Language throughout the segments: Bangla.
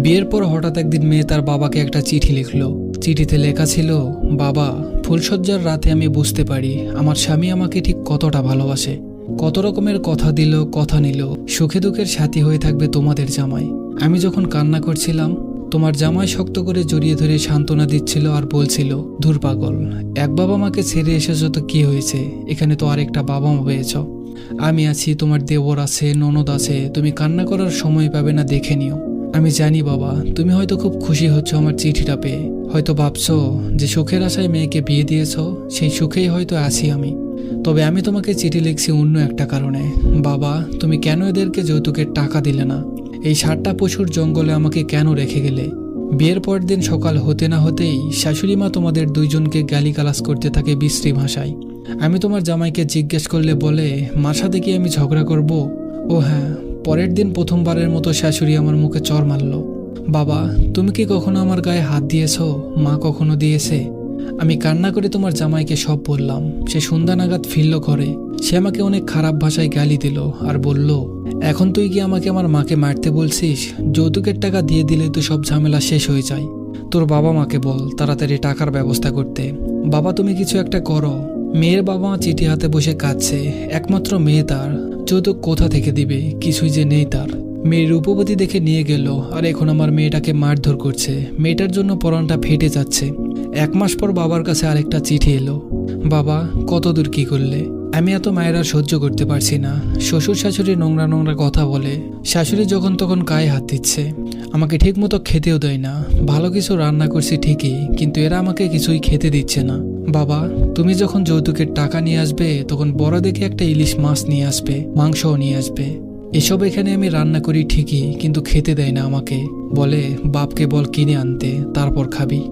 বিয়ের পর হঠাৎ একদিন মেয়ে তার বাবাকে একটা চিঠি লিখলো। চিঠিতে লেখা ছিল, বাবা, ফুলশয্যার রাতে আমি বুঝতে পারি আমার স্বামী আমাকে ঠিক কতটা ভালোবাসে। কত রকমের কথা দিল, কথা নিল, সুখে দুঃখের সাথী হয়ে থাকবে তোমাদের জামাই। আমি যখন কান্না করছিলাম, তোমার জামাই শক্ত করে জড়িয়ে ধরে সান্ত্বনা দিচ্ছিল আর বলছিল, ধুর পাগল, এক বাবা মাকে ছেড়ে এসেছো তো কি হয়েছে, এখানে তো আরেকটা বাবা মা পেয়েছ। আমি আছি, তোমার দেবর আছে, ননদ আছে, তুমি কান্না করার সময় পাবে না, দেখে নিও। আমি জানি বাবা, তুমি হয়তো খুব খুশি হচ্ছ আমার চিঠিটা পেয়ে, হয়তো ভাবছো যে সুখের আশায় মেয়েকে বিয়ে দিয়েছ, সেই সুখেই হয়তো আছি আমি। তবে আমি তোমাকে চিঠি লিখছি অন্য একটা কারণে। বাবা, তুমি কেন এদেরকে যৌতুকের টাকা দিলে না? এই 7টা পশুর জঙ্গলে আমাকে কেন রেখে গেলে? বিয়ের পর দিন সকাল হতে না হতেই শাশুড়ি মা তোমাদের দুইজনকে গালিগালাজ করতে থাকে বিশ্রী ভাষায়। আমি তোমার জামাইকে জিজ্ঞেস করলে বলে, মার সাথে কি আমি ঝগড়া করব? ও হ্যাঁ, পরের দিন প্রথমবারের মতো শাশুড়ি আমার মুখে চড় মারল। বাবা, তুমি কি কখনো আমার গায়ে হাত দিয়েছ? মা কখনো দিয়েছে? আমি কান্না করে তোমার জামাইকে সব বললাম। সে সন্ধ্যা নাগাদ ফিরল ঘরে। সে আমাকে অনেক খারাপ ভাষায় গালি দিল আর বলল, এখন তুই কি আমাকে আমার মাকে মারতে বলছিস? যৌতুকের টাকা দিয়ে দিলে তো সব ঝামেলা শেষ হয়ে যায়। তোর বাবা মাকে বল তাড়াতাড়ি টাকার ব্যবস্থা করতে। বাবা, তুমি কিছু একটা করো। মেয়ের বাবা মা চিঠি হাতে বসে কাঁদছে, একমাত্র মেয়ে তার, যৌতুক কোথা থেকে দিবে, কিছুই যে নেই তার। মেয়ের রূপবতী দেখে নিয়ে গেল আর এখন আমার মেয়েটাকে মারধর করছে। মেয়েটার জন্য পরানটা ফেটে যাচ্ছে। 1 মাস পর বাবার কাছে আরেকটা চিঠি এলো। বাবা, কত দূর কি করলে? আমি এত মায়ের আর সহ্য করতে পারছি না। শ্বশুর শাশুড়ি নোংরা নোংরা কথা বলে, শাশুড়ি যখন তখন গায়ে হাত দিচ্ছে, আমাকে ঠিক মতো খেতেও দেয় না। ভালো কিছু রান্না করছি ঠিকই, কিন্তু এরা আমাকে কিছুই খেতে দিচ্ছে না। বাবা, তুমি যখন যৌতুকের টাকা নিয়ে আসবে তখন বড় দেখে একটা ইলিশ মাছ নিয়ে আসবে, মাংসও নিয়ে আসবে। এসব এখানে আমি রান্না করি ঠিকই, কিন্তু খেতে দেয় না আমাকে। বলে, বাপকে বল কিনে আনতে, তারপর খাবি।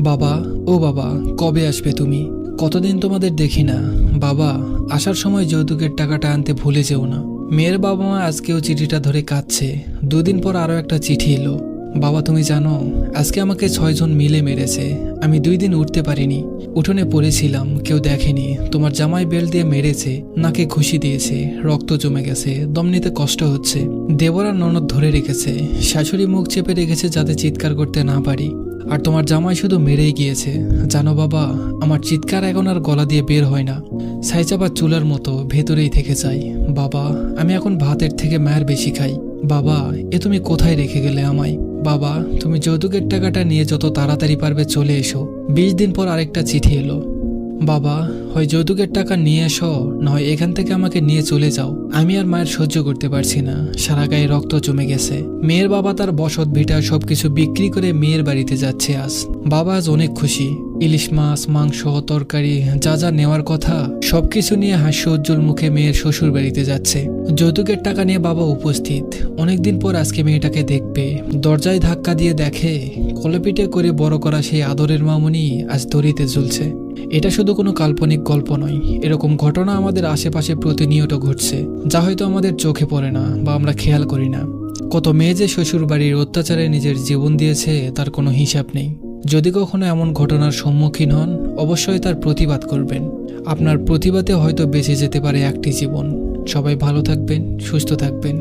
বাবা, ও বাবা, কবে আসবে তুমি? কতদিন তোমাদের দেখি না। বাবা, আসার সময় যৌতুকের টাকাটা আনতে ভুলে যেও না। মেয়ের বাবা মা আজকেও চিঠিটা ধরে কাঁদছে। 2 দিন পর আরও একটা চিঠি এলো। বাবা, তুমি জানো আজকে আমাকে 6 জন মিলে মেরেছে। আমি 2 দিন উঠতে পারিনি। উঠোনে পড়েছিলাম, কেউ দেখেনি। তোমার জামাই বেল দিয়ে মেরেছে, নাকে ঘুষি দিয়েছে, রক্ত জমে গেছে, দম নিতে কষ্ট হচ্ছে। দেবর আর ননদ ধরে রেখেছে, শাশুড়ি মুখ চেপে রেখেছে যাতে চিৎকার করতে না পারি। আর তোমার জামাই শুধু মেরেই গিয়েছে। জানো বাবা, আমার চিৎকার এখন আর গলা দিয়ে বের হয় না, ছাইচাপা চুলার মতো ভেতরেই থেকে যায়। বাবা, আমি এখন ভাতের থেকে মায়ের বেশি খাই। বাবা, এ তুমি কোথায় রেখে গেলে আমায়? বাবা, তুমি যৌতুকের টাকাটা নিয়ে যত তাড়াতাড়ি পারবে চলে এসো। 20 দিন পর আরেকটা চিঠি এলো। বাবা, হয় যৌতুকের টাকা নিয়ে এসো, নয় এখান থেকে আমাকে নিয়ে চলে যাও। আমি আর মায়ের সহ্য করতে পারছি না, সারা গায়ে রক্ত জমে গেছে। মেয়ের বাবা তার বসত ভিটা সবকিছু বিক্রি করে মেয়ের বাড়িতে যাচ্ছে আজ। বাবা আজ অনেক খুশি। ইলিশ মাছ, মাংস, তরকারি, যা যা নেওয়ার কথা সবকিছু নিয়ে হাস্য উজ্জ্বল মুখে মেয়ের শ্বশুর বাড়িতে যাচ্ছে। যৌতুকের টাকা নিয়ে বাবা উপস্থিত। অনেকদিন পর আজকে মেয়েটাকে দেখবে। দরজায় ধাক্কা দিয়ে দেখে কলপিটে করে বড় করা সেই আদরের মামুনি আজ দড়িতে ঝুলছে। এটা শুধু কোনো কাল্পনিক গল্প নয়, এরকম ঘটনা আমাদের আশেপাশে প্রতিনিয়ত ঘটছে, যা হয়তো আমাদের চোখে পড়ে না বা আমরা খেয়াল করি না। কত মেয়ে যে শ্বশুর বাড়ির অত্যাচারে নিজের জীবন দিয়েছে তার কোনো হিসাব নেই। যদি কখনো এমন ঘটনার সম্মুখীন হন, অবশ্যই তার প্রতিবাদ করবেন। আপনার প্রতিবাদে হয়তো বেঁচে যেতে পারে একটি জীবন। সবাই ভালো থাকবেন, সুস্থ থাকবেন।